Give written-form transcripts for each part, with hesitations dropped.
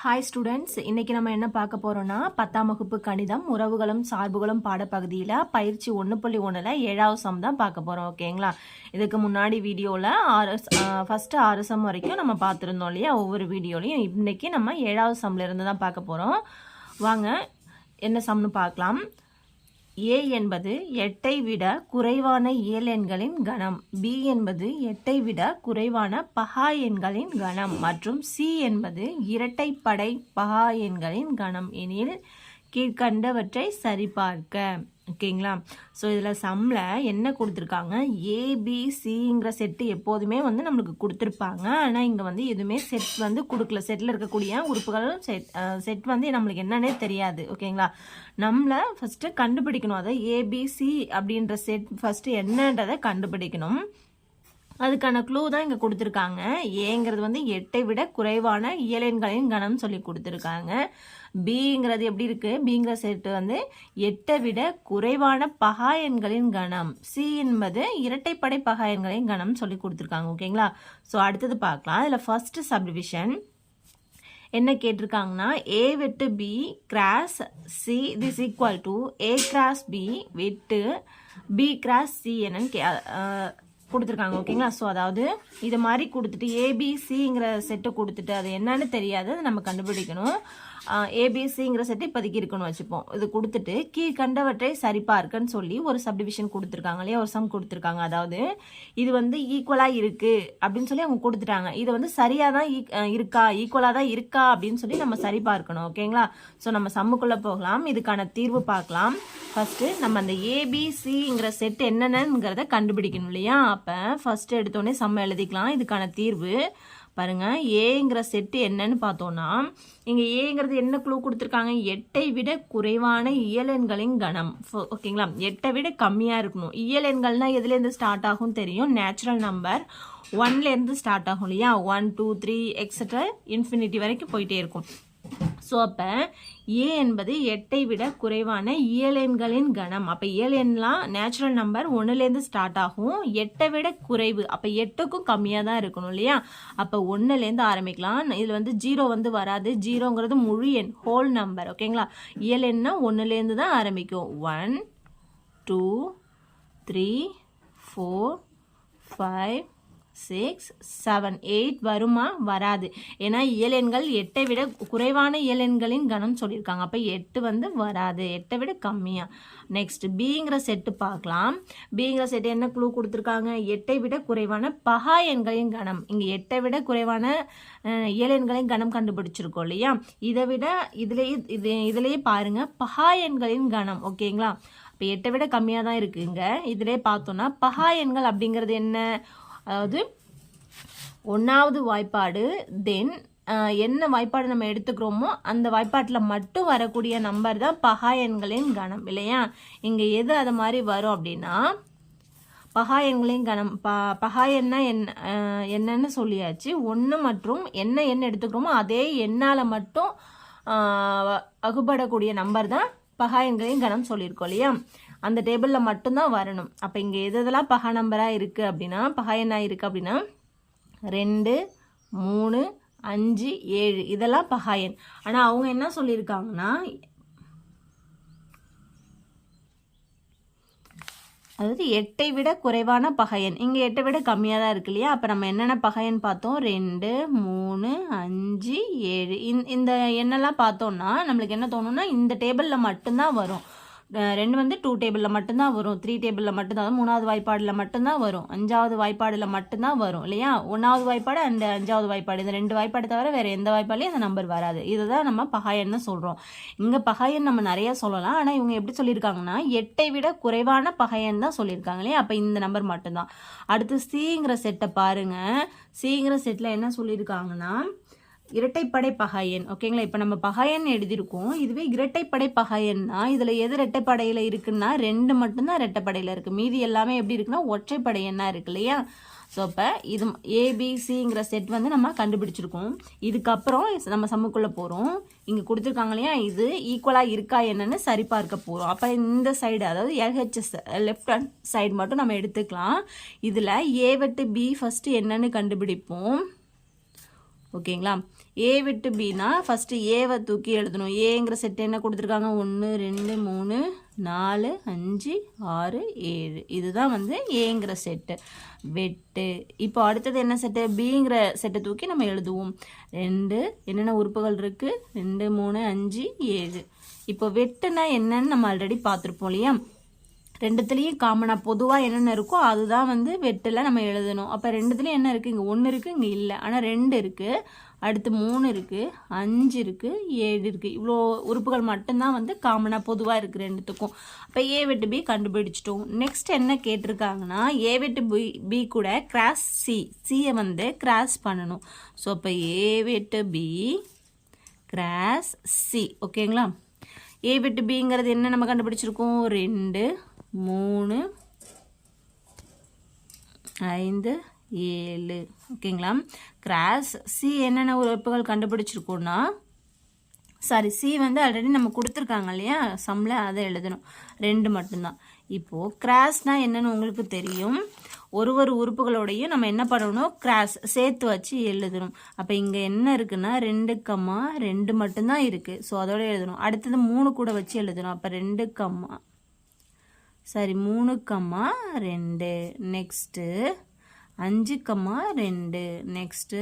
Hi students, இன்றைக்கி நம்ம என்ன பார்க்க போகிறோன்னா 10ஆம் வகுப்பு கணிதம் உறவுகளும் சார்புகளும் பாடப்பகுதியில் பயிற்சி 1.1ல் 7வது சம் தான் பார்க்க போகிறோம். ஓகேங்களா? இதுக்கு முன்னாடி வீடியோவில் ஃபஸ்ட்டு 6 சம் வரைக்கும் நம்ம பார்த்துருந்தோம் இல்லையா? ஒவ்வொரு வீடியோலையும் இன்றைக்கி நம்ம 7வது சம்லேருந்து தான் பார்க்க போகிறோம். வாங்க என்ன சம்னு பார்க்கலாம். A என்பது 8ஐ விட குறைவான இயல் எண்களின் கணம், B என்பது 8ஐ விட குறைவான பகா எண்களின் கணம் மற்றும் C என்பது இரட்டைப்படை பகா எண்களின் கணம் எனில் கீழ்கண்டவற்றை சரிபார்க்க. ஓகேங்களா? ஸோ இதில் சம்மில் என்ன கொடுத்துருக்காங்க, ஏபிசிங்கிற செட்டு எப்போதுமே நம்மளுக்கு கொடுத்துருப்பாங்க. ஆனால் இங்கே எதுவுமே செட் கொடுக்கல. செட்டில் இருக்கக்கூடிய உறுப்புகள் செட் நம்மளுக்கு என்னன்னே தெரியாது. ஓகேங்களா? நம்மளை ஃபஸ்ட்டு கண்டுபிடிக்கணும். அதை ஏபிசி அப்படின்ற செட் ஃபஸ்ட்டு என்னன்றதை கண்டுபிடிக்கணும். அதுக்கான க்ளூ தான் இங்கே கொடுத்துருக்காங்க. ஏங்கிறது 8ஐ விட குறைவான இயலெண்களின் கணம் சொல்லி கொடுத்துருக்காங்க. பிங்கிறது எப்படி இருக்குது, பிங்கிற செட்டு 8ஐ விட குறைவான பகா எண்களின் கணம், சி என்பது இரட்டைப்படை பகா எண்களின் கணம் சொல்லி கொடுத்துருக்காங்க. ஓகேங்களா? ஸோ அடுத்தது பார்க்கலாம். இதில் ஃபர்ஸ்ட் சப்டிவிஷன் என்ன கேட்டிருக்காங்கன்னா, ஏ வெட்டு B cross C this equal to A cross B வெட்டு பி கிராஸ் சி என்னன்னு கொடுத்துருக்காங்க. ஓகேங்களா? ஸோ அதாவது இது மாதிரி கொடுத்துட்டு ஏபிசிங்கிற செட்டை கொடுத்துட்டு அது என்னன்னு தெரியாது, அது நம்ம கண்டுபிடிக்கணும். ஏபிசிங்கிற செட்டு இப்போதைக்கு இருக்குன்னு வச்சுப்போம். இது கொடுத்துட்டு கீழ்கண்டவற்றை சரிபார்க்கன்னு சொல்லி ஒரு சப்டிவிஷன் கொடுத்துருக்காங்க இல்லையா? ஒரு சம் கொடுத்துருக்காங்க. அதாவது இது ஈக்குவலாக இருக்குது அப்படின்னு சொல்லி அவங்க கொடுத்துட்டாங்க. இது சரியாக தான் இருக்கா, ஈக்குவலாக தான் இருக்கா அப்படின்னு சொல்லி நம்ம சரி பார்க்கணும். ஓகேங்களா? ஸோ நம்ம சம்முக்குள்ளே போகலாம். இதுக்கான தீர்வு பார்க்கலாம். ஃபஸ்ட்டு நம்ம அந்த ஏபிசிங்கிற செட் என்னென்னங்கிறத கண்டுபிடிக்கணும் இல்லையா? அப்போ ஃபஸ்ட்டு எடுத்தோடனே சம்ம எழுதிக்கலாம். இதுக்கான தீர்வு பாருங்க, ஏங்கிற செட்டு என்னன்னு பார்த்தோம்னா, இங்கே ஏங்கிறது என்ன க்ளூ கொடுத்துருக்காங்க, 8ஐ விட குறைவான இயலெண்களின் கணம். ஓகேங்களா? 8ஐ விட கம்மியாக இருக்கணும். இயலெண்கள்னா எதுலேருந்து ஸ்டார்ட் ஆகும் தெரியும், நேச்சுரல் நம்பர் 1லேருந்து ஸ்டார்ட் ஆகும் இல்லையா? 1 2 3 எக்ஸட்ரா இன்ஃபினிட்டி வரைக்கும் போயிட்டே இருக்கும். ஸோ அப்போ ஏ என்பது 8ஐ விட குறைவான இயலெண்களின் கணம். அப்போ இயலெண்லாம் நேச்சுரல் நம்பர் 1லேருந்து ஸ்டார்ட் ஆகும். 8ஐ விட குறைவு, அப்போ 8க்கும் கம்மியாக தான் இருக்கணும் இல்லையா? அப்போ 1லேருந்து ஆரம்பிக்கலாம். இதில் 0 வராது. 0ங்கிறது முழு எண், ஹோல் நம்பர். ஓகேங்களா? இயலெண்ணா 1லேருந்து தான் ஆரம்பிக்கும். 1 2 3 4 5 6 7 8 வருமா? வராது. ஏன்னா இயலெண்கள் 8ஐ விட குறைவான இயலெண்களின் கணம் சொல்லியிருக்காங்க. அப்போ 8 வராது, 8ஐ விட கம்மியாக. நெக்ஸ்ட் பிங்கிற செட்டு பார்க்கலாம். பிங்கிற செட்டு என்ன க்ளூ கொடுத்துருக்காங்க, 8ஐ விட குறைவான பகா எண்களின் கணம். இங்கே 8ஐ விட குறைவான இயலெண்களின் கணம் கண்டுபிடிச்சிருக்கோம் இல்லையா? இதை விட இதுலேயே பாருங்க பகா எண்களின் கணம். ஓகேங்களா? இப்போ 8ஐ விட கம்மியாக தான் இருக்குங்க. இதிலே பார்த்தோன்னா பகா எண்கள் அப்படிங்கிறது என்ன, அதாவது 1வது வாய்ப்பாடு, தென் என்ன வாய்ப்பாடு நம்ம எடுத்துக்கிறோமோ அந்த வாய்ப்பாட்டில் மட்டும் வரக்கூடிய நம்பர் தான் பகா எண்களின் கணம் இல்லையா? இங்கே எது அது மாதிரி வரும் அப்படின்னா, பகா எண்களின் கணம். பகா எண்ணா என்னன்னு சொல்லியாச்சு. 1 மற்றும் என்ன எடுத்துக்கிறோமோ அதே எண்ணால் மட்டும் வகுப்படக்கூடிய நம்பர் தான் பகா எண்களின் கணம் சொல்லியிருக்கோம் இல்லையா? அந்த டேபிளில் மட்டும்தான் வரணும். அப்போ இங்கே எதெல்லாம் பகா நம்பராக இருக்குது அப்படின்னா, பகா எண்ணாக இருக்குது அப்படின்னா 2 3 5 7 இதெல்லாம் பகா எண். ஆனால் அவங்க என்ன சொல்லியிருக்காங்கன்னா, அதாவது 8ஐ விட குறைவான பகையன். இங்கே 8ஐ விட கம்மியாக தான் இருக்கு இல்லையா? அப்போ நம்ம என்னென்ன பகையன் பார்த்தோம், 2 3 5 7 இந்த எண்ணெல்லாம் பார்த்தோம்னா நம்மளுக்கு என்ன தோணும்னா, இந்த டேபிளில் மட்டும்தான் வரும். 2 2 டேபிளில் மட்டும்தான் வரும், 3 டேபிளில் மட்டும்தான், 3வது வாய்ப்பாடில் மட்டும்தான் வரும், 5வது வாய்ப்பாடில் மட்டும்தான் வரும் இல்லையா? 1வது வாய்ப்பாடு அண்ட் 5வது வாய்ப்பாடு, இந்த 2 வாய்ப்பாடு தவிர வேறு எந்த வாய்ப்பாலையும் அந்த நம்பர் வராது. இதுதான் நம்ம பகையன்னு சொல்கிறோம். இங்கே பகையன் நம்ம நிறைய சொல்லலாம். ஆனால் இவங்க எப்படி சொல்லியிருக்காங்கன்னா, 8ஐ விட குறைவான பகையன் தான் சொல்லியிருக்காங்க இல்லையா? அப்போ இந்த நம்பர் மட்டும்தான். அடுத்து சிங்கிற செட்டை பாருங்கள். சிங்கிற செட்டில் என்ன சொல்லியிருக்காங்கன்னா, இரட்டைப்படை பகையன். ஓகேங்களா? இப்போ நம்ம பகையன் எழுதியிருக்கோம். இதுவே இரட்டைப்படை பகையன்னா இதில் எது இரட்டைப்படையில் இருக்குன்னா 2 மட்டும்தான் இரட்டைப்படையில் இருக்குது. மீதி எல்லாமே எப்படி இருக்குன்னா ஒற்றைப்படை எண்ணா இருக்கு இல்லையா? ஸோ அப்போ இது ஏபிசிங்கிற செட் நம்ம கண்டுபிடிச்சிருக்கோம். இதுக்கப்புறம் நம்ம சம்முக்குள்ளே போகிறோம். இங்கே கொடுத்துருக்காங்க இல்லையா? இது ஈக்குவலாக இருக்கா என்னன்னு சரிபார்க்க போகிறோம். அப்போ இந்த சைடு, அதாவது LHS லெஃப்ட் ஹேண்ட் சைடு மட்டும் நம்ம எடுத்துக்கலாம். இதில் ஏ வெட்டு பி ஃபஸ்ட்டு என்னன்னு கண்டுபிடிப்போம். ஓகேங்களா? ஏ விட்டு பினா ஃபஸ்ட்டு ஏவை தூக்கி எழுதணும். ஏங்கிற செட்டு என்ன கொடுத்துருக்காங்க? 1 2 3 4 5 6 7. இதுதான் வந்து ஏங்கிற செட்டு. வெட்டு. இப்போ அடுத்தது என்ன செட்டு? பிங்கிற செட்டை தூக்கி நம்ம எழுதுவோம். 2 என்னென்ன உறுப்புகள் இருக்குது? 2 3 5 7. இப்போ வெட்டுனா என்னன்னு நம்ம ஆல்ரெடி பார்த்துருப்போம் இல்லையா? ரெண்டுத்துலேயும் காமனாக பொதுவாக என்னென்ன இருக்கோ அதுதான் வந்து வெட்டில் நம்ம எழுதணும். அப்போ ரெண்டுத்துலேயும் என்ன இருக்குது? இங்கே 1 இருக்குது, இங்கே இல்லை. ஆனால் 2 இருக்குது, அடுத்து 3 இருக்குது, 5 இருக்குது, 7 இருக்குது. இவ்வளோ உறுப்புகள் மட்டும்தான் வந்து காமனாக பொதுவாக இருக்குது ரெண்டுத்துக்கும். அப்போ ஏ விட்டு பி கண்டுபிடிச்சிட்டோம். நெக்ஸ்ட் என்ன கேட்டிருக்காங்கன்னா ஏ விட்டு பி கூட கிராஸ் சியை வந்து கிராஸ் பண்ணணும். ஸோ அப்போ ஏ விட்டு பி கிராஸ் சி. ஓகேங்களா? ஏ விட்டு பிங்கிறது என்ன நம்ம கண்டுபிடிச்சிருக்கோம்? 2 3 5 7. ஓகேங்களா? கிராஸ் சி என்னென்ன உறுப்புகள் கண்டுபிடிச்சிருக்கோம்னா சி வந்து ஆல்ரெடி நம்ம கொடுத்துருக்காங்க இல்லையா சம்மில், அதை எழுதணும். 2 மட்டும்தான். இப்போது கிராஸ்னால் என்னென்னு உங்களுக்கு தெரியும். ஒரு உறுப்புகளோடையும் நம்ம என்ன பண்ணணும்? கிராஸ் சேர்த்து வச்சு எழுதணும். அப்போ இங்கே என்ன இருக்குன்னா 2, 2 மட்டும்தான் இருக்குது. ஸோ அதோட எழுதணும். அடுத்தது 3 கூட வச்சு எழுதணும். அப்போ 2, 3, 2. நெக்ஸ்ட்டு 5, 2. நெக்ஸ்ட்டு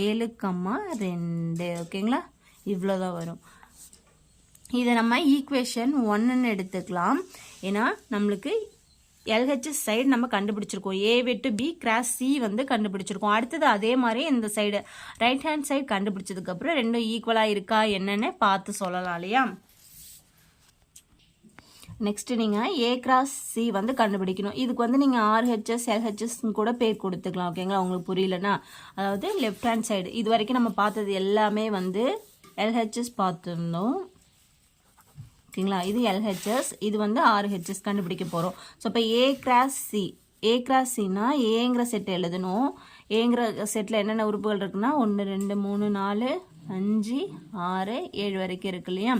7, 2. ஓகேங்களா? இவ்வளோதான் வரும். இதை நம்ம ஈக்குவேஷன் 1ன்னு எடுத்துக்கலாம். ஏன்னா நம்மளுக்கு எல்ஹெச்எஸ் சைடு நம்ம கண்டுபிடிச்சிருக்கோம். ஏ விட்டு பி கிராஸ் சி வந்து கண்டுபிடிச்சிருக்கோம். அடுத்தது அதே மாதிரி இந்த சைடு ரைட் ஹேண்ட் சைடு கண்டுபிடிச்சதுக்கப்புறம் ரெண்டும் ஈக்குவலாக இருக்கா என்னன்னு பார்த்து சொல்லலாம் இல்லையா? நெக்ஸ்ட் நீங்கள் ஏ கிராஸ் சி வந்து கண்டுபிடிக்கணும். இதுக்கு வந்து நீங்கள் ஆர்ஹெச்எஸ் எல்ஹெச்எஸ்ன்னு கூட பேர் கொடுத்துக்கலாம். ஓகேங்களா? உங்களுக்கு புரியலன்னா அதாவது லெஃப்ட் ஹேண்ட் சைடு இது வரைக்கும் நம்ம பார்த்தது எல்லாமே வந்து எல்ஹெச்எஸ் பார்த்துருந்தோம். ஓகேங்களா? இது எல்ஹெச்எஸ், இது வந்து ஆர்ஹெச்எஸ் கண்டுபிடிக்க போகிறோம். ஸோ இப்போ ஏ கிராஸ் சினா ஏங்கிற செட் எழுதணும். ஏங்கிற செட்டில் என்னென்ன உறுப்புகள் இருக்குன்னா 1 2 3 4 5 6 7 வரைக்கும் இருக்கு இல்லையா?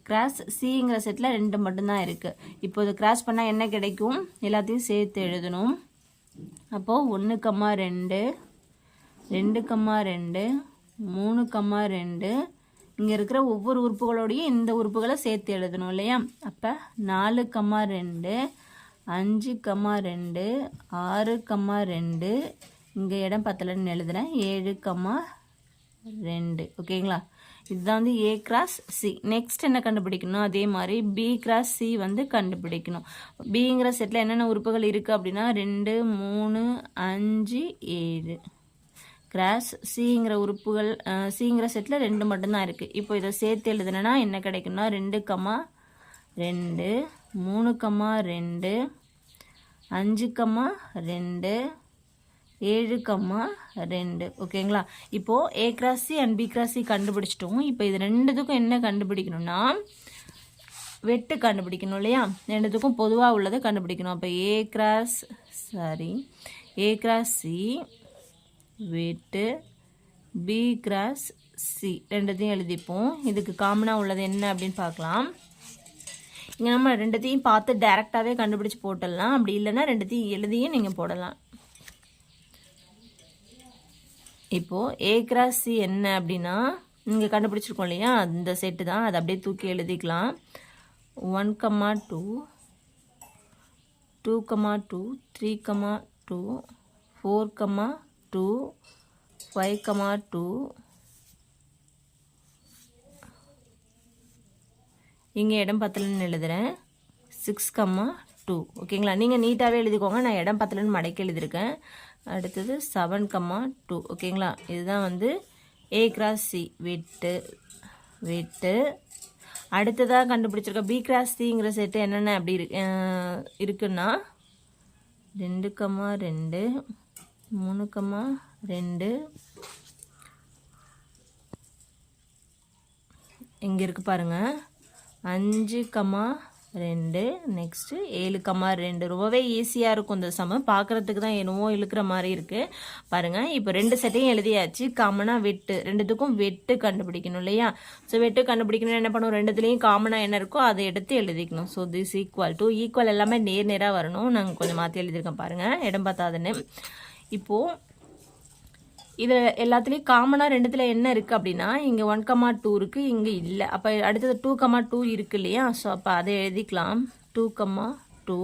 கிராஸ் சிங்கிற செட்டில் 2 மட்டும்தான் இருக்குது. இப்போ இது கிராஸ் பண்ணால் என்ன கிடைக்கும்? எல்லாத்தையும் சேர்த்து எழுதணும். அப்போது 1, 2 2, 2 3, 2. இங்கே இருக்கிற ஒவ்வொரு உறுப்புகளோடையும் இந்த உறுப்புகளை சேர்த்து எழுதணும் இல்லையா? அப்போ 4, 2 5, 2 6, 2. இங்கே இடம் பத்தலன்னு எழுதுகிறேன். 7, 2. ஓகேங்களா? இதுதான் வந்து ஏ கிராஸ் சி. நெக்ஸ்ட் என்ன கண்டுபிடிக்கணும்? அதே மாதிரி பி கிராஸ் சி வந்து கண்டுபிடிக்கணும். பிங்கிற செட்டில் என்னென்ன உறுப்புகள் இருக்குது அப்படின்னா 2 3 5 7. கிராஸ் சிங்கிற உறுப்புகள் சிங்கிற செட்டில் 2 மட்டும்தான் இருக்குது. இப்போ இதை சேர்த்து எழுதுனா என்ன கிடைக்கும்னா 2, 2 3, 2 5, 2 7, 2. ஓகேங்களா? இப்போது A cross C and B cross C கண்டுபிடிச்சிட்டோம். இப்போ இது ரெண்டுத்துக்கும் என்ன கண்டுபிடிக்கணும்னா வெட்டு கண்டுபிடிக்கணும் இல்லையா? ரெண்டுத்துக்கும் பொதுவாக உள்ளதை கண்டுபிடிக்கணும். அப்போ ஏ கிராஸ் சி வெட்டு பி கிராஸ் சி ரெண்டுத்தையும் எழுதிப்போம். இதுக்கு காமனாக உள்ளது என்ன அப்படின்னு பார்க்கலாம். இங்கே நம்ம ரெண்டுத்தையும் பார்த்து டைரெக்டாகவே கண்டுபிடிச்சி போட்டுடலாம். அப்படி இல்லைன்னா ரெண்டுத்தையும் எழுதியும் நீங்கள் போடலாம். இப்போது ஏ கிராஸ் சி என்ன அப்படின்னா இங்கே கண்டுபிடிச்சிருக்கோம் இல்லையா? அந்த செட்டு தான். அதை அப்படியே தூக்கி எழுதிக்கலாம். 1, 2 2, 2 3, 2 4, 2 5, 2. இங்கே இடம் பத்தலன்னு எழுதுகிறேன். 6, 2. ஓகேங்களா? நீங்கள் நீட்டாகவே எழுதிக்கோங்க. நான் இடம் பத்தலன்னு மடக்கி எழுதியிருக்கேன். அடுத்தது 7, 2. ஓகேங்களா? இதுதான் வந்து ஏ கிராஸ் சி வெட்டு. அடுத்ததாக கண்டுபிடிச்சிருக்க பி கிராஸ் சிங்கிற செட்டு என்னென்ன அப்படி இருக்குன்னா 2, 2 3, 2. இங்கே இருக்குது பாருங்கள். 5, 2. நெக்ஸ்ட்டு 7, 2. ரொம்பவே ஈஸியாக இருக்கும் இந்த சம. பார்க்குறதுக்கு தான் என்னவோ இழுக்கிற மாதிரி இருக்குது பாருங்கள். இப்போ 2 செட்டையும் எழுதியாச்சு. காமனாக வெட்டு, ரெண்டுத்துக்கும் வெட்டு கண்டுபிடிக்கணும் இல்லையா? ஸோ வெட்டு கண்டுபிடிக்கணும் என்ன பண்ணுவோம்? ரெண்டுத்துலேயும் காமனாக என்ன இருக்கோ அதை எடுத்து எழுதிக்கணும். ஸோ திஸ் ஈக்குவல் எல்லாமே நேராக வரணும். நாங்கள் கொஞ்சம் மாற்றி எழுதியிருக்கோம் பாருங்கள், இடம் பார்த்தாதுன்னு. இப்போது இதில் எல்லாத்துலேயும் காமனாக ரெண்டுத்தில் என்ன இருக்குது அப்படின்னா இங்கே 1,2 இருக்குது, இங்கே இல்லை. அப்போ அடுத்தது 2,2 இருக்குது இல்லையா? ஸோ அப்போ அதை எழுதிக்கலாம் 2,2.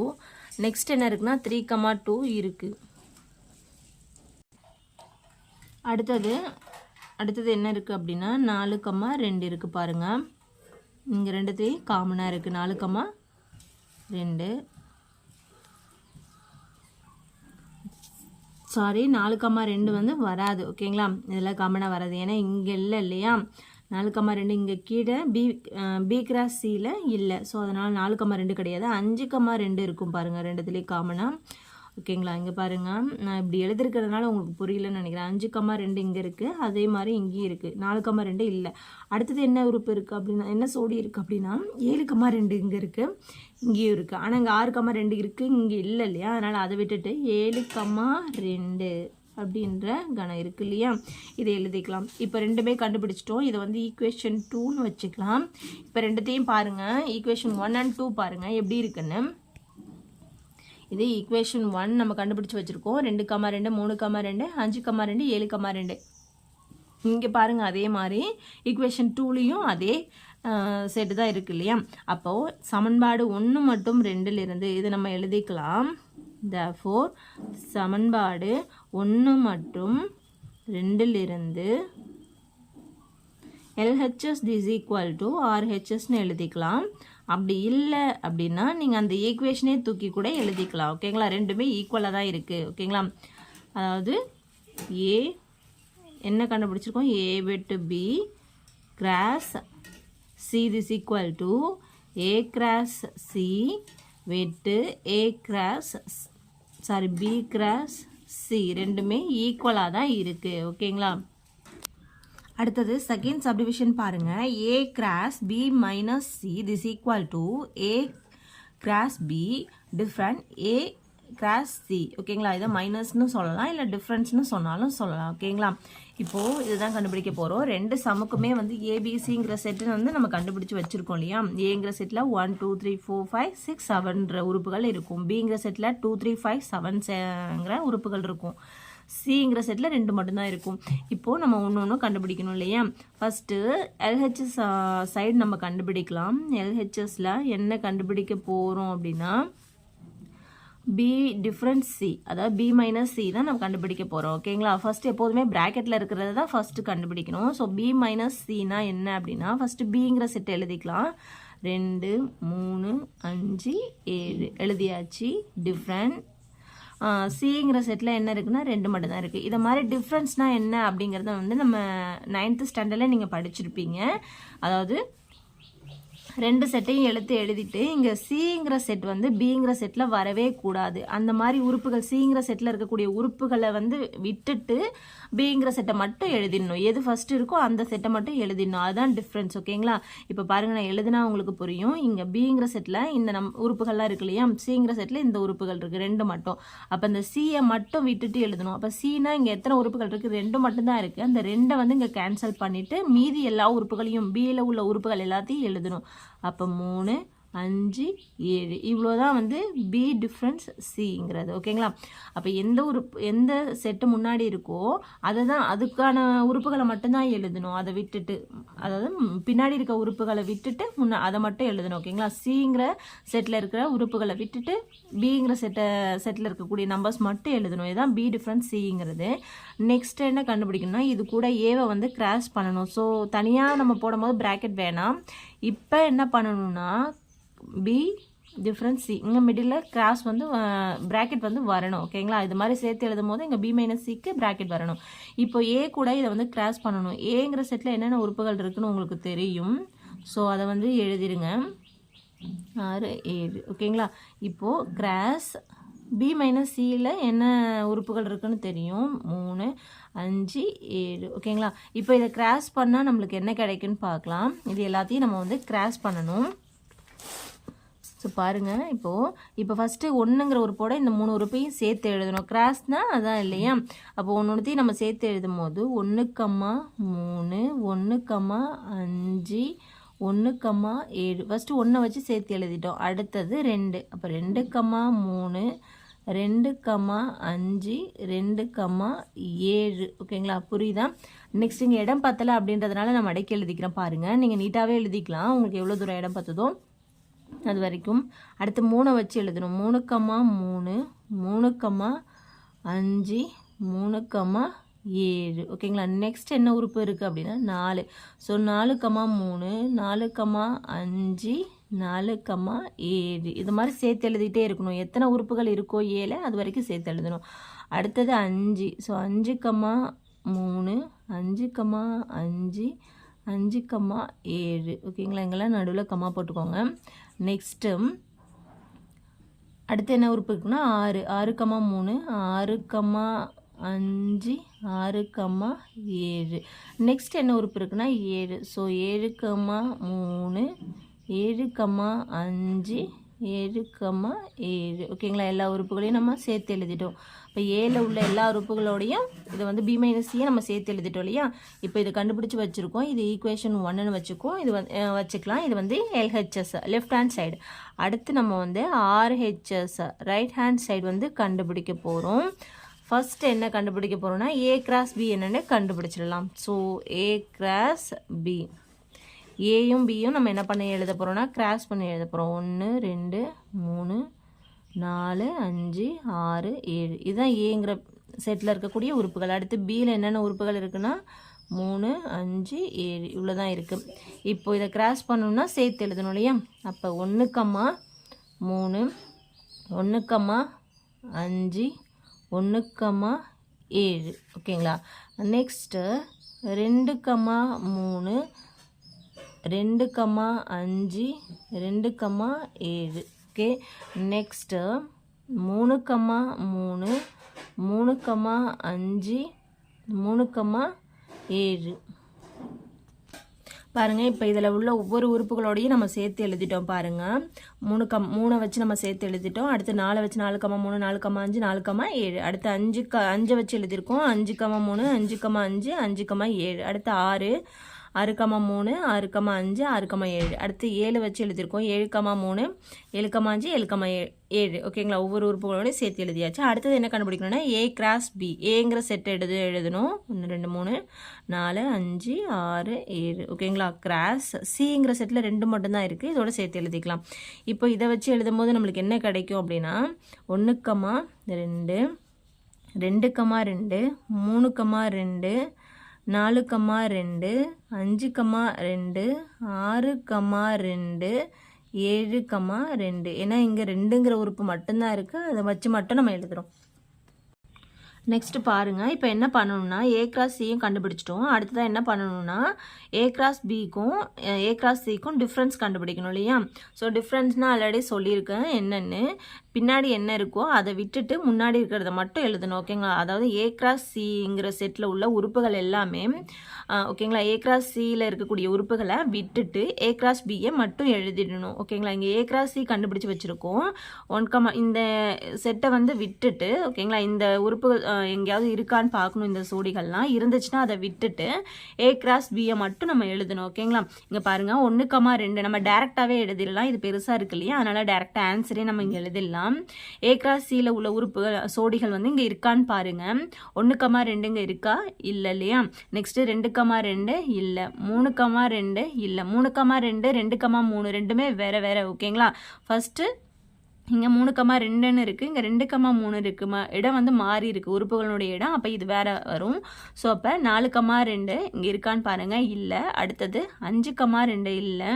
நெக்ஸ்ட் என்ன இருக்குன்னா 3,2 இருக்குது. அடுத்தது என்ன இருக்குது அப்படின்னா 4,2 இருக்குது. பாருங்கள், இங்கே ரெண்டுத்துலேயும் காமனாக இருக்குது 4,2. சாரி, 4,2 வந்து வராது. ஓகேங்களா? இதெல்லாம் காமனாக வராது, ஏன்னா இங்கே இல்லை இல்லையா? 4,2 இங்கே கீழே பி கிராஸ் சியில் இல்லை. ஸோ அதனால் 4,2 கிடையாது, 5,2 இருக்கும். பாருங்கள், ரெண்டுத்துலேயும் காமனாக. ஓகேங்களா? இங்கே பாருங்கள், நான் இப்படி எழுதிருக்கிறதுனால உங்களுக்கு புரியலன்னு நினைக்கிறேன். 5,2 இங்கே இருக்குது, அதே மாதிரி இங்கேயும் இருக்குது. 4,2 இல்லை. அடுத்தது என்ன உறுப்பு இருக்குது அப்படின்னா, என்ன சோடி இருக்குது அப்படின்னா 7,2 இங்கே இருக்குது, இங்கேயும் இருக்குது. ஆனால் இங்கே 6,2 இருக்குது, இங்கே இல்லை இல்லையா? அதனால் அதை விட்டுட்டு 7,2 அப்படின்ற கணம் இருக்குது இல்லையா? இதை எழுதிக்கலாம். இப்போ ரெண்டுமே கண்டுபிடிச்சிட்டோம். இதை வந்து ஈக்குவேஷன் 2ன்னு வச்சுக்கலாம். இப்போ ரெண்டுத்தையும் பாருங்கள், ஈக்குவேஷன் 1 and 2 பாருங்கள் எப்படி இருக்குன்னு. இது ஈக்குவேஷன் 1 நம்ம கண்டுபிடிச்சி வச்சுருக்கோம். 2,2, 3,2, 5,2, 7,2. இங்கே பாருங்கள், அதே மாதிரி ஈக்குவேஷன் 2லேயும் அதே செட்டு தான் இருக்குது இல்லையா? அப்போது சமன்பாடு 1 மற்றும் 2லிருந்து இது நம்ம எழுதிக்கலாம். therefore சமன்பாடு 1 மற்றும் 2லிருந்து LHS is equal to RHSன்னு எழுதிக்கலாம். அப்படி இல்லை அப்படின்னா நீங்கள் அந்த ஈக்குவேஷனே தூக்கி கூட எழுதிக்கலாம். ஓகேங்களா? ரெண்டுமே ஈக்குவலாக தான் இருக்குது. ஓகேங்களா? அதாவது ஏ என்ன கண்டுபிடிச்சிருக்கோம், ஏ வெட்டு B cross C is equal to A cross C வெட்டு A cross B cross C, ரெண்டுமே ஈக்குவலாக தான் இருக்குது. ஓகேங்களா? அடுத்தது செகண்ட் சப்டிவிஷன் பாருங்கள். A cross B minus C this equal to A cross B different A cross C. ஓகேங்களா? இதை மைனஸ்னு சொல்லலாம், இல்லை டிஃப்ரென்ஸ்னு சொன்னாலும் சொல்லலாம். ஓகேங்களா? இப்போது இதுதான் கண்டுபிடிக்க போகிறோம். ரெண்டு சமுக்குமே வந்து ஏபிசிங்கிற செட்டு வந்து நம்ம கண்டுபிடிச்சி வச்சுருக்கோம் இல்லையா? ஏங்கிற செட்டில் 1 2 3 4 5 6 7 உறுப்புகள் இருக்கும். பிங்கிற செட்டில் 2 3 5 7 உறுப்புகள் இருக்கும். சிங்கிற செட்டில் 2 மட்டும்தான் இருக்கும். இப்போது நம்ம ஒன்று கண்டுபிடிக்கணும் இல்லையா? ஃபஸ்ட்டு எல்ஹெச்எஸ் சைடு நம்ம கண்டுபிடிக்கலாம். எல்ஹெச்எஸில் என்ன கண்டுபிடிக்க போகிறோம் அப்படின்னா பி டிஃப்ரென்ஸ் சி, அதாவது பி மைனஸ் சி தான் நம்ம கண்டுபிடிக்க போகிறோம். ஓகேங்களா? ஃபஸ்ட்டு எப்போதுமே ப்ராக்கெட்டில் இருக்கிறது தான் ஃபஸ்ட்டு கண்டுபிடிக்கணும். ஸோ பி மைனஸ் சினா என்ன அப்படின்னா ஃபஸ்ட்டு பிங்கிற செட் எழுதிக்கலாம். 2 3 5 7 எழுதியாச்சு. டிஃப்ரெண்ட் சிங்கிற செட்டில் என்ன இருக்குன்னா 2 மட்டும் தான் இருக்குது. இதை மாதிரி டிஃப்ரென்ஸ்னால் என்ன அப்படிங்கிறத வந்து நம்ம 9th ஸ்டாண்டர்டில் நீங்கள் படிச்சிருப்பீங்க. அதாவது 2 செட்டையும் எழுதிட்டு இங்கே சிங்கிற செட் வந்து பிங்கிற செட்டில் வரவே கூடாது. அந்த மாதிரி உறுப்புகள் சிங்கிற செட்டில் இருக்கக்கூடிய உறுப்புகளை வந்து விட்டுட்டு பிங்கிற செட்டை மட்டும் எழுதிடணும். எது ஃபஸ்ட்டு இருக்கோ அந்த செட்டை மட்டும் எழுதிடணும். அதுதான் டிஃப்ரென்ஸ். ஓகேங்களா? இப்போ பாருங்கள், நான் எழுதினா உங்களுக்கு புரியும். இங்கே பிங்கிற செட்டில் இந்த உறுப்புகள்லாம் இருக்கு இல்லையா? சிங்கிற செட்டில் இந்த உறுப்புகள் இருக்குது 2 மட்டும். அப்போ இந்த சியை மட்டும் விட்டுட்டு எழுதணும். அப்போ சினா இங்கே எத்தனை உறுப்புகள் இருக்குது? 2 மட்டும்தான் இருக்குது. அந்த 2 வந்து இங்கே கேன்சல் பண்ணிவிட்டு மீதி எல்லா உறுப்புகளையும் பியில் உள்ள உறுப்புகள் எல்லாத்தையும் எழுதணும். அப்போ 3 5 7 இவ்வளோதான் வந்து பி டிஃப்ரென்ஸ் சிங்கிறது. ஓகேங்களா? அப்போ எந்த செட்டு முன்னாடி இருக்கோ அதை தான் அதுக்கான உறுப்புகளை மட்டும்தான் எழுதணும். அதை விட்டுட்டு, அதாவது பின்னாடி இருக்க உறுப்புகளை விட்டுட்டு அதை மட்டும் எழுதணும். ஓகேங்களா? சிங்கிற செட்டில் இருக்கிற உறுப்புகளை விட்டுட்டு பிங்கிற செட்டில் இருக்கக்கூடிய நம்பர்ஸ் மட்டும் எழுதணும். இதுதான் பி டிஃப்ரென்ஸ் சிங்கிறது. நெக்ஸ்ட் என்ன கண்டுபிடிக்கணும்னா இது கூட ஏவை வந்து கிராஸ் பண்ணணும். ஸோ தனியாக நம்ம போடும்போது ப்ராக்கெட் வேணாம். இப்போ என்ன பண்ணணும்னா பி டிஃப்ரென்ஸ் சி இங்கே மிடில் கிராஸ் வந்து ப்ராக்கெட் வந்து வரணும். ஓகேங்களா? இது மாதிரி சேர்த்து எழுதும் போது இங்கே பி மைனஸ் சிக்கு ப்ராக்கெட் வரணும். இப்போ ஏ கூட இதை வந்து கிராஸ் பண்ணணும். ஏங்கிற செட்டில் என்னென்ன உறுப்புகள் இருக்குன்னு உங்களுக்கு தெரியும். ஸோ அதை வந்து எழுதிடுங்க. 6 7. ஓகேங்களா? இப்போது கிராஸ் பி மைனஸ் சியில் என்ன உறுப்புகள் இருக்குன்னு தெரியும். 3 5 7. ஓகேங்களா? இப்போ இதை கிராஸ் பண்ணால் நம்மளுக்கு என்ன கிடைக்குன்னு பார்க்கலாம். இது எல்லாத்தையும் நம்ம வந்து கிராஸ் பண்ணணும். ஸோ பாருங்கள், இப்போ ஃபஸ்ட்டு 1ங்கிற உறுப்போட இந்த 3 உறுப்பையும் சேர்த்து எழுதணும். கிராஸ்னால் அதான் இல்லையா? அப்போ ஒன்றுத்தையும் நம்ம சேர்த்து எழுதும் போது 1, 3 1, 5 1, 7. ஃபஸ்ட்டு 1 வச்சு சேர்த்து எழுதிட்டோம். அடுத்தது 2. அப்போ 2, 3 2, 5, 2, 7. ஓகேங்களா, புரியுதா? நெக்ஸ்ட் இங்கே இடம் பத்தலை அப்படின்றதுனால நான் மடக்கி எழுதிக்கிறேன் பாருங்கள். நீங்கள் நீட்டாகவே எழுதிக்கலாம், உங்களுக்கு எவ்வளோ தூரம் இடம் பத்துதோ அது வரைக்கும். அடுத்து 3 வச்சு எழுதணும். 3, 3, 3, 5, 3, 7. ஓகேங்களா, நெக்ஸ்ட் என்ன உறுப்பு இருக்குது அப்படின்னா 4. ஸோ 4, 3, 4, 5, 4, 7. இது மாதிரி சேர்த்து எழுதிட்டே இருக்கணும். எத்தனை உறுப்புகள் இருக்கோ 7 அது வரைக்கும் சேர்த்து எழுதணும். அடுத்தது 5. ஸோ 5, 3, 5, 5, 5, 7. ஓகேங்களா, இங்கெல்லாம் நடுவில் கம்மா போட்டுக்கோங்க. நெக்ஸ்ட்டு அடுத்து என்ன உறுப்பு இருக்குன்னா 6. 6, 3, 6, 5, 6, 7. நெக்ஸ்ட் என்ன உறுப்பு இருக்குன்னா 7. ஸோ 7, 3, 7, 5, 7, 7. ஓகேங்களா, எல்லா உறுப்புகளையும் நம்ம சேர்த்து எழுதிட்டோம். இப்போ 7 உள்ள எல்லா உறுப்புகளோடையும் இதை வந்து B-C நம்ம சேர்த்து எழுதிட்டோம் இல்லையா? இப்போ இதை கண்டுபிடிச்சி வச்சுருக்கோம். இது ஈக்குவேஷன் 1ன்னு வச்சுக்கோம். இது வச்சுக்கலாம். இது வந்து LHS லெஃப்ட் ஹேண்ட் சைடு. அடுத்து நம்ம வந்து RHS ரைட் ஹேண்ட் சைடு வந்து கண்டுபிடிக்க போகிறோம். ஃபஸ்ட்டு என்ன கண்டுபிடிக்க போகிறோம்னா A cross B என்னென்னு கண்டுபிடிச்சிடலாம். ஸோ A cross B, ஏயும் பியும் நம்ம என்ன பண்ணி எழுத போகிறோம்னா கிராஸ் பண்ணி எழுத போகிறோம். 1, 2, 3, 4, 5, 6, 7. இதுதான் ஏங்கிற செட்டில் இருக்கக்கூடிய உறுப்புகள். அடுத்து பியில் என்னென்ன உறுப்புகள் இருக்குன்னா 3, 5, 7 இவ்வளோ தான் இருக்குது. இப்போ இதை கிராஸ் பண்ணணும்னா சேர்த்து எழுதணும் இல்லையா? அப்போ 1, 3, 1, 5, 1, 7. ஓகேங்களா, நெக்ஸ்ட்டு 2, 3, 2, 5, 2, 7. Okay, next 3, 3, 3, 5, 3, 7. பாருங்கள், இப்போ இதில் உள்ள ஒவ்வொரு உறுப்புகளோடையும் நம்ம சேர்த்து எழுதிட்டோம் பாருங்கள். 3 வச்சு நம்ம சேர்த்து எழுதிட்டோம். அடுத்து 4 வச்சு 4, 3, 4, 5, 4, 7. அடுத்து 5 வச்சு எழுதியிருக்கோம். 5, 3, 5, 5, 5, 7. அடுத்து 6, 6, 3, 6, 5, 6, 7. அடுத்து 7 வச்சு எழுதியிருக்கோம். 7, 3, 7, 5, 7, 7. ஓகேங்களா, ஒவ்வொரு உறுப்புகளோடையும் சேர்த்து எழுதியாச்சு. அடுத்தது என்ன கண்டுபிடிக்கணும்னா A cross B, ஏங்கிற செட் எழுதணும். 1, 2, 3, 4, 5, 6, 7. ஓகேங்களா, கிராஸ் சிங்கிற செட்டில் 2 மட்டும்தான் இருக்குது. இதோட சேர்த்து எழுதிக்கலாம். இப்போ இதை வச்சு எழுதும் போது நம்மளுக்கு என்ன கிடைக்கும் அப்படின்னா 1, 2, 2, 2, 3, 2, 4, 2, 5, 2, 6, 2, 7, 2. ஏன்னா இங்கே 2ங்கிற உறுப்பு மட்டும்தான் இருக்குது. அதை வச்சு மட்டும் நம்ம எழுதுகிறோம். நெக்ஸ்ட்டு பாருங்கள், இப்போ என்ன பண்ணணும்னா A cross Cயும் கண்டுபிடிச்சிட்டோம். அடுத்ததான் என்ன பண்ணணும்னா A cross Bக்கும் A cross Cக்கும் டிஃப்ரென்ஸ் கண்டுபிடிக்கணும் இல்லையா? ஸோ டிஃப்ரென்ஸ்னால் ஆல்ரெடி சொல்லியிருக்கேன் என்னென்னு. பின்னாடி என்ன இருக்கோ அதை விட்டுட்டு முன்னாடி இருக்கிறத மட்டும் எழுதணும். ஓகேங்களா, அதாவது A cross Cங்கிற செட்டில் உள்ள உறுப்புகள் எல்லாமே ஓகேங்களா, A cross Cயில் இருக்கக்கூடிய உறுப்புகளை விட்டுட்டு A cross Bயை மட்டும் எழுதிடணும். ஓகேங்களா, இங்கே A cross C கண்டுபிடிச்சி வச்சுருக்கோம். 1, இந்த செட்டை வந்து விட்டுட்டு ஓகேங்களா, இந்த உறுப்புகள் எங்கேயாவது இருக்கான்னு பார்க்கணும். இந்த சோடிகள்லாம் இருந்துச்சுன்னா அதை விட்டுட்டு A cross Bயை மட்டும் நம்ம எழுதணும். ஓகேங்களா, இங்கே பாருங்கள் 1, 2 நம்ம டேரெக்டாகவே எழுதிடலாம். இது பெருசாக இருக்கு இல்லையா, அதனால் டேரெக்டாக ஆன்சரே நம்ம இங்கே எழுதிடலாம். A cross Cயில் உள்ள உறுப்புகள் சோடிகள் வந்து இங்கே இருக்கான்னு பாருங்கள். 1, 2 இங்கே இருக்கா? இல்லை இல்லையா? நெக்ஸ்ட்டு 2, 2 இல்லை. 3, 2 இல்லை. 3, 2, 2, 3 ரெண்டுமே வேறு வேறு. ஓகேங்களா, ஃபஸ்ட்டு இங்கே 3, 2ன்னு இருக்குது. இங்கே 2, 3 இருக்குது. இடம் வந்து மாறி இருக்குது, உறுப்புகளுடைய இடம். அப்போ இது வேறு வரும். ஸோ அப்போ 4, 2 இங்கே இருக்கான்னு பாருங்கள். இல்லை. அடுத்தது 5, 2 இல்லை.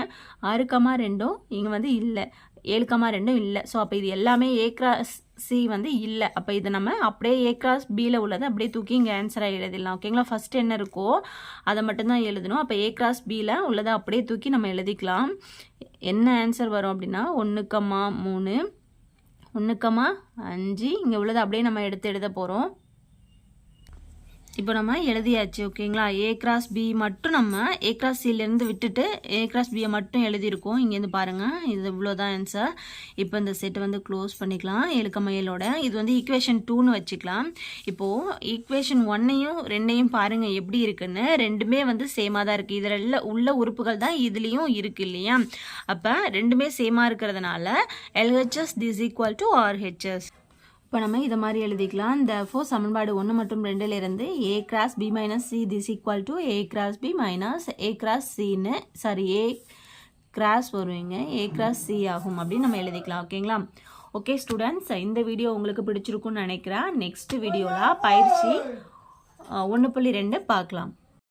6, 2 இங்கே வந்து இல்லை. 7, 2 இல்லை. ஸோ அப்போ இது எல்லாமே A cross C வந்து இல்லை. அப்போ இதை நம்ம அப்படியே A cross Bயில் உள்ளதை அப்படியே தூக்கி இங்கே ஆன்சராக எழுதிடலாம். ஓகேங்களா, ஃபஸ்ட்டு என்ன இருக்கோ அதை மட்டும்தான் எழுதணும். அப்போ A cross Bயில் உள்ளதை அப்படியே தூக்கி நம்ம எழுதிக்கலாம். என்ன ஆன்சர் வரும் அப்படின்னா 1, 3, 1, 5 இங்கே உள்ளதை அப்படியே நம்ம எடுத்து எழுத போகிறோம். இப்போ நம்ம எழுதியாச்சு. ஓகேங்களா, A cross B மட்டும் நம்ம A cross Cலேருந்து விட்டுட்டு A cross Bயை மட்டும் எழுதியிருக்கோம். இங்கேருந்து பாருங்கள், இது இவ்வளோதான் ஆன்சர். இப்போ இந்த செட்டை வந்து க்ளோஸ் பண்ணிக்கலாம் 7, இது வந்து ஈக்குவேஷன் 2ன்னு வச்சுக்கலாம். இப்போது ஈக்குவேஷன் 1ஐயும் 2ஐயும் பாருங்கள் எப்படி இருக்குன்னு. ரெண்டுமே வந்து சேமாக தான் இருக்குது. இதில் உள்ள உறுப்புகள் தான் இதுலேயும் இருக்குது இல்லையா? அப்போ ரெண்டுமே சேமாக இருக்கிறதுனால LHS is equal to RHS. இப்போ நம்ம இதை மாதிரி எழுதிக்கலாம். இந்த சமன்பாடு 1 மற்றும் 2ல் இருந்து a cross b minus C this equal to a cross b minus a cross Chinnu a cross வருவீங்க a கிராஸ் சி ஆகும் அப்படின்னு நம்ம எழுதிக்கலாம். ஓகேங்களா? ஓகே ஸ்டூடெண்ட்ஸ், இந்த வீடியோ உங்களுக்கு பிடிச்சிருக்குன்னு நினைக்கிறேன். நெக்ஸ்ட் வீடியோவில் பயிற்சி 1.2 பார்க்கலாம்.